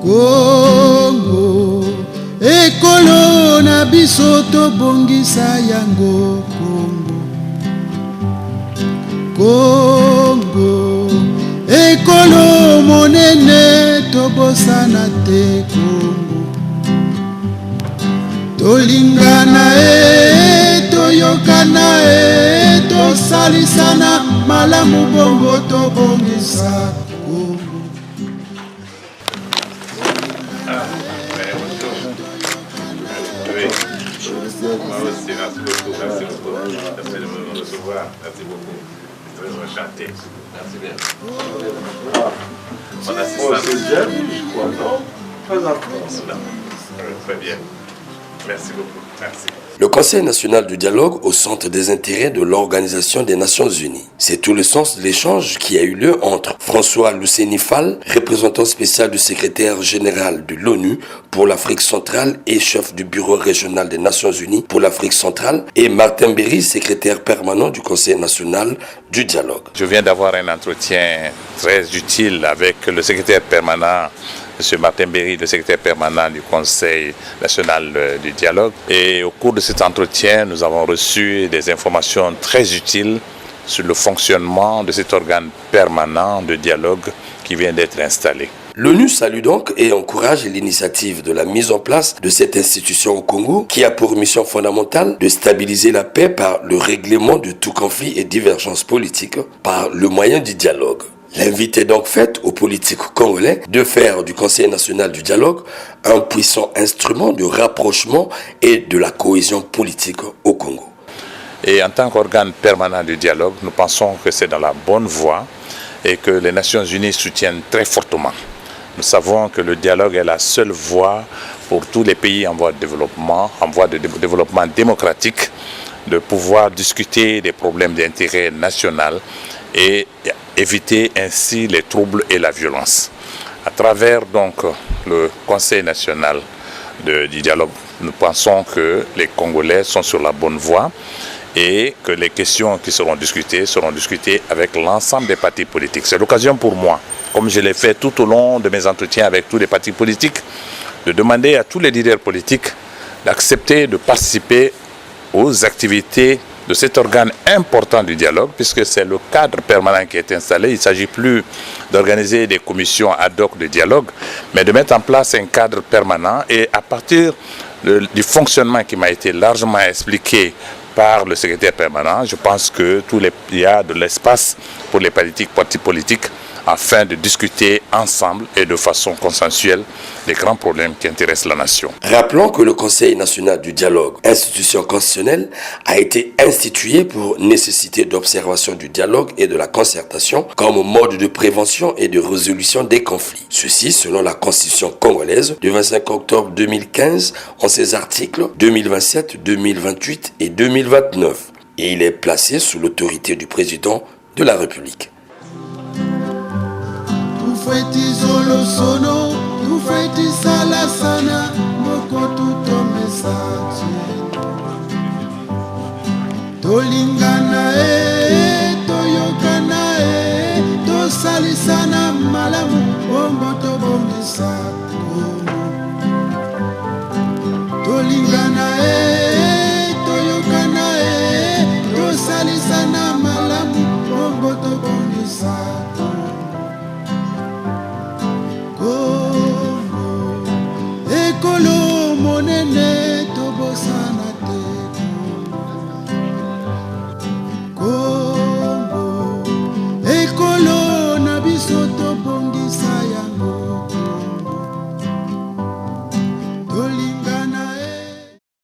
Congo, ekolo na biso tobongisa yango Congo. Congo, ekolo monene tobosana te Congo. Tolingana toyokana tosalisana malamu bongo tobongisa Congo. Merci beaucoup. Merci de me recevoir. Merci beaucoup. Très enchanté. Merci bien. Mon assistant. C'est déjà vu, je crois, non? Pas encore. Très bien. Merci beaucoup. Merci. Le Conseil national du dialogue au centre des intérêts de l'Organisation des Nations Unies. C'est tout le sens de l'échange qui a eu lieu entre François Luceni Fall, représentant spécial du secrétaire général de l'ONU pour l'Afrique centrale et chef du bureau régional des Nations Unies pour l'Afrique centrale, et Martin Berry, secrétaire permanent du Conseil national du dialogue. Je viens d'avoir un entretien très utile avec le secrétaire permanent M. Martin Berry, le secrétaire permanent du Conseil national du dialogue. Et au cours de cet entretien, nous avons reçu des informations très utiles sur le fonctionnement de cet organe permanent de dialogue qui vient d'être installé. L'ONU salue donc et encourage l'initiative de la mise en place de cette institution au Congo qui a pour mission fondamentale de stabiliser la paix par le règlement de tout conflit et divergence politique par le moyen du dialogue. L'invite est donc faite aux politiques congolais de faire du Conseil national du dialogue un puissant instrument de rapprochement et de la cohésion politique au Congo. Et en tant qu'organe permanent du dialogue, nous pensons que c'est dans la bonne voie et que les Nations Unies soutiennent très fortement. Nous savons que le dialogue est la seule voie pour tous les pays en voie de développement démocratique, de pouvoir discuter des problèmes d'intérêt national et éviter ainsi les troubles et la violence. À travers donc le Conseil national du dialogue, nous pensons que les Congolais sont sur la bonne voie et que les questions qui seront discutées avec l'ensemble des partis politiques. C'est l'occasion pour moi, comme je l'ai fait tout au long de mes entretiens avec tous les partis politiques, de demander à tous les leaders politiques d'accepter de participer aux activités de cet organe important du dialogue, puisque c'est le cadre permanent qui est installé. Il ne s'agit plus d'organiser des commissions ad hoc de dialogue, mais de mettre en place un cadre permanent et à partir du fonctionnement qui m'a été largement expliqué par le secrétaire permanent, je pense qu'il y a de l'espace pour les partis politiques afin de discuter ensemble et de façon consensuelle des grands problèmes qui intéressent la nation. Rappelons que le Conseil national du dialogue, institution constitutionnelle, a été institué pour nécessité d'observation du dialogue et de la concertation comme mode de prévention et de résolution des conflits. Ceci selon la Constitution congolaise du 25 octobre 2015 en ses articles 2027, 2028 et 2029. Et il est placé sous l'autorité du président de la République. Tufeti zolo sono, tufeti sala sana, moko tutome sati. Tolingana toyokana tosalisana malamu, bongo tobongisa. Tolingana toyokana tosalisana malamu, bongo tobongisa. Ekolo monene tobosana